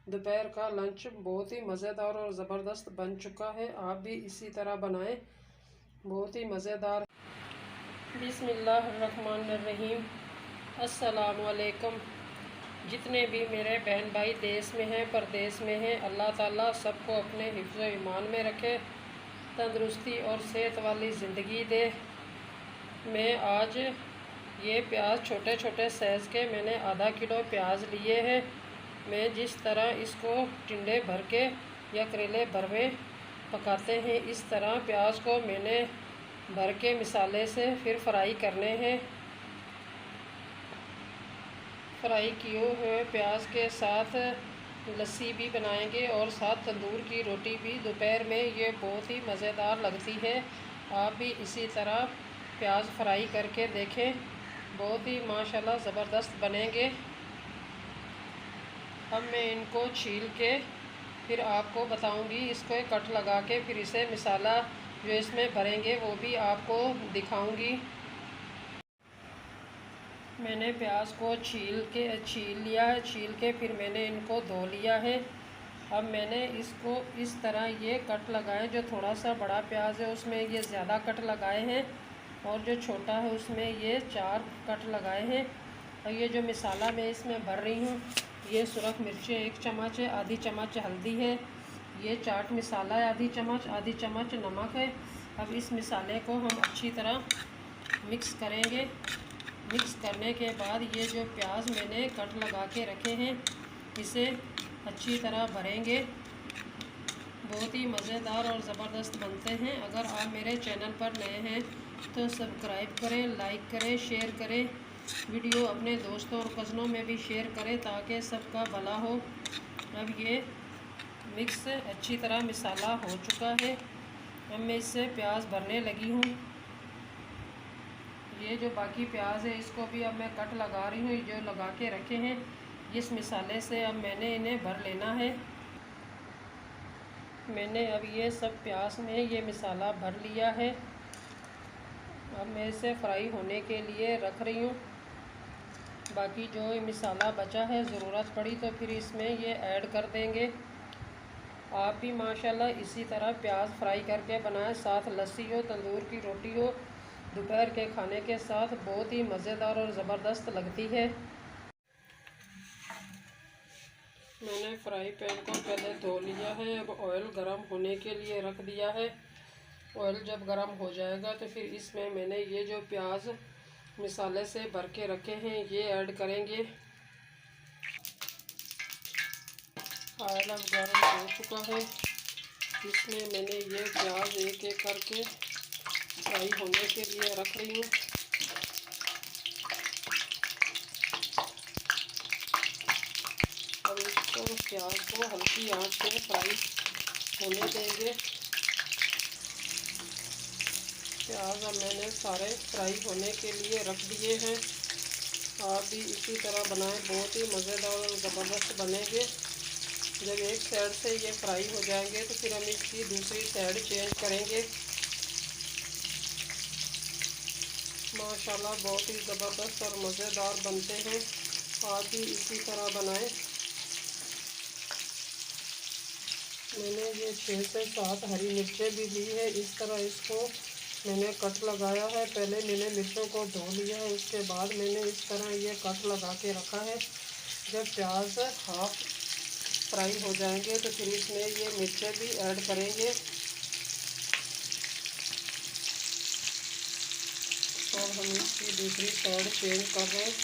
दोपहर का लंच बहुत ही मज़ेदार और ज़बरदस्त बन चुका है। आप भी इसी तरह बनाएं, बहुत ही मज़ेदार। बिस्मिल्लाहिर्रहमानिर्रहीम। अस्सलामुअलैकुम। जितने भी मेरे बहन भाई देश में हैं, परदेश में हैं, अल्लाह ताला सबको अपने हिफ्ज़ व ईमान में रखे, तंदुरुस्ती और सेहत वाली ज़िंदगी दे। मैं आज ये प्याज छोटे छोटे साइज़ के मैंने आधा किलो प्याज लिए हैं। मैं जिस तरह इसको टिंडे भर के या करेले भर में पकाते हैं, इस तरह प्याज को मैंने भर के मसाले से फिर फ्राई करने हैं। फ्राई किए हुए प्याज के साथ लस्सी भी बनाएंगे और साथ तंदूर की रोटी भी दोपहर में, ये बहुत ही मज़ेदार लगती है। आप भी इसी तरह प्याज फ्राई करके देखें, बहुत ही माशाल्लाह ज़बरदस्त बनेंगे। अब मैं इनको छील के फिर आपको बताऊंगी, इसको कट लगा के फिर इसे मसाला जो इसमें भरेंगे वो भी आपको दिखाऊंगी। मैंने प्याज को छील लिया है, छील के फिर मैंने इनको धो लिया है। अब मैंने इसको इस तरह ये कट लगाए, जो थोड़ा सा बड़ा प्याज है उसमें ये ज़्यादा कट लगाए हैं और जो छोटा है उसमें ये 4 कट लगाए हैं। और ये जो मसाला मैं इसमें भर रही हूँ, ये सुरख मिर्चें 1 चम्मच है, आधी चम्मच हल्दी है, ये चाट मसाला है आधी चम्मच नमक है। अब इस मसाले को हम अच्छी तरह मिक्स करेंगे। मिक्स करने के बाद ये जो प्याज मैंने कट लगा के रखे हैं, इसे अच्छी तरह भरेंगे। बहुत ही मज़ेदार और ज़बरदस्त बनते हैं। अगर आप मेरे चैनल पर नए हैं तो सब्सक्राइब करें, लाइक करें, शेयर करें, वीडियो अपने दोस्तों और कज़नों में भी शेयर करें ताकि सबका भला हो। अब ये मिक्स अच्छी तरह मसाला हो चुका है। अब मैं इससे प्याज भरने लगी हूँ। ये जो बाकी प्याज है इसको भी अब मैं कट लगा रही हूँ, जो लगा के रखे हैं इस मसाले से अब मैंने इन्हें भर लेना है। मैंने अब ये सब प्याज में ये मसाला भर लिया है। अब मैं इसे फ्राई होने के लिए रख रही हूँ। बाकी जो मसाला बचा है, ज़रूरत पड़ी तो फिर इसमें ये ऐड कर देंगे। आप भी माशाल्लाह इसी तरह प्याज फ्राई करके बनाएं, साथ लस्सी हो, तंदूर की रोटी हो, दोपहर के खाने के साथ बहुत ही मज़ेदार और ज़बरदस्त लगती है। मैंने फ्राई पैन को पहले धो लिया है। अब ऑयल गरम होने के लिए रख दिया है। ऑयल जब गरम हो जाएगा तो फिर इसमें मैंने ये जो प्याज मसाले से भर के रखे हैं ये ऐड करेंगे। ऑयल अब गरम हो चुका है। इसमें मैंने ये प्याज एक एक करके फ्राई होने के लिए रख रही हूँ। अब इसको प्याज को हल्की आंच से फ्राई होने देंगे। प्याज अब मैंने सारे फ्राई होने के लिए रख दिए हैं। आप भी इसी तरह बनाएं, बहुत ही मज़ेदार और ज़बरदस्त बनेंगे। जब एक साइड से ये फ्राई हो जाएंगे तो फिर हम इसकी दूसरी साइड चेंज करेंगे। माशाल्लाह बहुत ही ज़बरदस्त और मज़ेदार बनते हैं। आप भी इसी तरह बनाएं। मैंने ये 6 से 7 हरी मिर्चें भी ली है। इस तरह इसको मैंने कट लगाया है। पहले मैंने मिर्चों को धो लिया है, उसके बाद मैंने इस तरह ये कट लगा के रखा है। जब प्याज हाफ फ्राई हो जाएंगे तो फिर इसमें ये मिर्चें भी ऐड करेंगे और हम इसकी दूसरी साइड चेंज कर रहे हैं।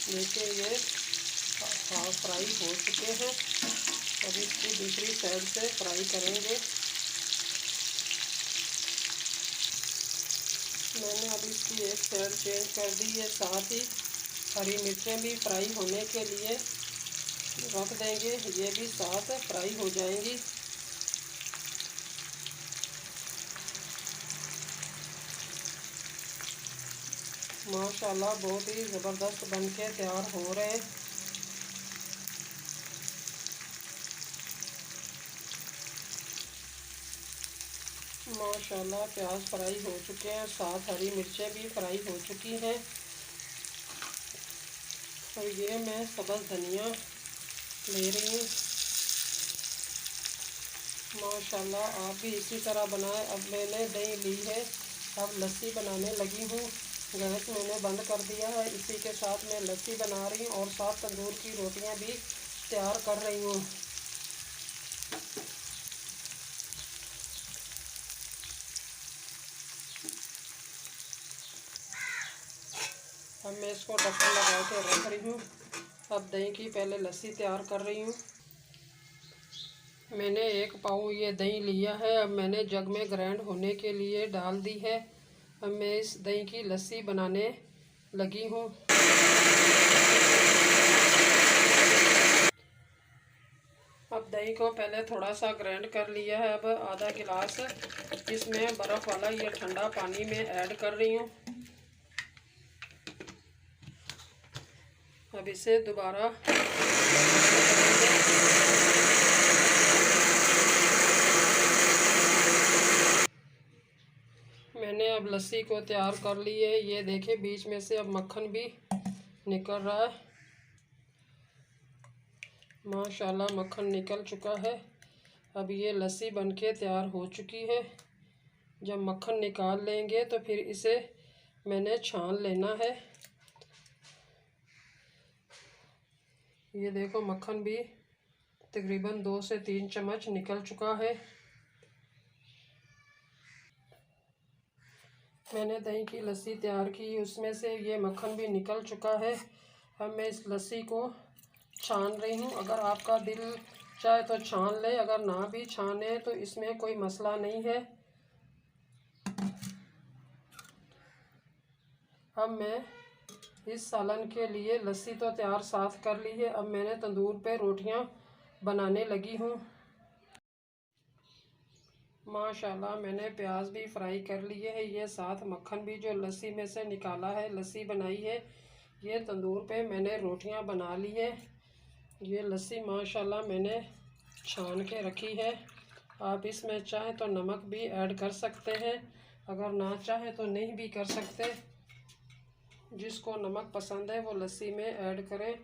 देखिए ये हाफ फ्राई हो चुके हैं। अब इसकी दूसरी साइड से फ्राई करेंगे। मैंने अब इसकी एक साइड चेंज कर दी है, साथ ही हरी मिर्चें भी फ्राई होने के लिए रख देंगे, ये भी साथ फ्राई हो जाएंगी। माशाल्लाह बहुत ही ज़बरदस्त बनके तैयार हो रहे हैं। माशाल्लाह प्याज फ्राई हो चुके हैं, साथ हरी मिर्चें भी फ्राई हो चुकी हैं। और ये मैं सब्ज़ धनिया ले रही हूँ। माशाल्लाह आप भी इसी तरह बनाएं। अब मैंने दही ली है, अब लस्सी बनाने लगी हूँ। गैस मैंने बंद कर दिया है। इसी के साथ मैं लस्सी बना रही हूँ और साथ तंदूर की रोटियाँ भी तैयार कर रही हूँ। अब मैं इसको ढक्कन लगा के रख रही हूँ। अब दही की पहले लस्सी तैयार कर रही हूँ। मैंने 1 पाव ये दही लिया है। अब मैंने जग में ग्राइंड होने के लिए डाल दी है। अब मैं इस दही की लस्सी बनाने लगी हूँ। अब दही को पहले थोड़ा सा ग्राइंड कर लिया है। अब आधा गिलास इसमें बर्फ़ वाला ये ठंडा पानी में ऐड कर रही हूँ। अब इसे दोबारा मैंने अब लस्सी को तैयार कर ली है। ये देखिए बीच में से अब मक्खन भी निकल रहा है। माशाल्लाह मक्खन निकल चुका है। अब ये लस्सी बनके तैयार हो चुकी है। जब मक्खन निकाल लेंगे तो फिर इसे मैंने छान लेना है। ये देखो मक्खन भी तकरीबन 2 से 3 चम्मच निकल चुका है। मैंने दही की लस्सी तैयार की, उसमें से ये मक्खन भी निकल चुका है। अब मैं इस लस्सी को छान रही हूँ। अगर आपका दिल चाहे तो छान ले, अगर ना भी छाने तो इसमें कोई मसला नहीं है। अब मैं इस सालन के लिए लस्सी तो तैयार साफ़ कर ली है। अब मैंने तंदूर पे रोटियां बनाने लगी हूँ। माशाल्लाह मैंने प्याज भी फ्राई कर लिए है। ये साथ मक्खन भी जो लस्सी में से निकाला है, लस्सी बनाई है, ये तंदूर पे मैंने रोटियां बना ली है। ये लस्सी माशाल्लाह मैंने छान के रखी है। आप इसमें चाहें तो नमक भी ऐड कर सकते हैं, अगर ना चाहें तो नहीं भी कर सकते। जिसको नमक पसंद है वो लस्सी में ऐड करें।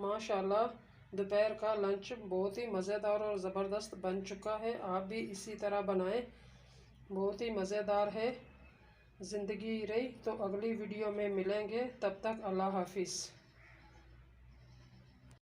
माशाल्लाह दोपहर का लंच बहुत ही मज़ेदार और ज़बरदस्त बन चुका है। आप भी इसी तरह बनाएं, बहुत ही मज़ेदार है। ज़िंदगी रही तो अगली वीडियो में मिलेंगे, तब तक अल्लाह हाफिज़।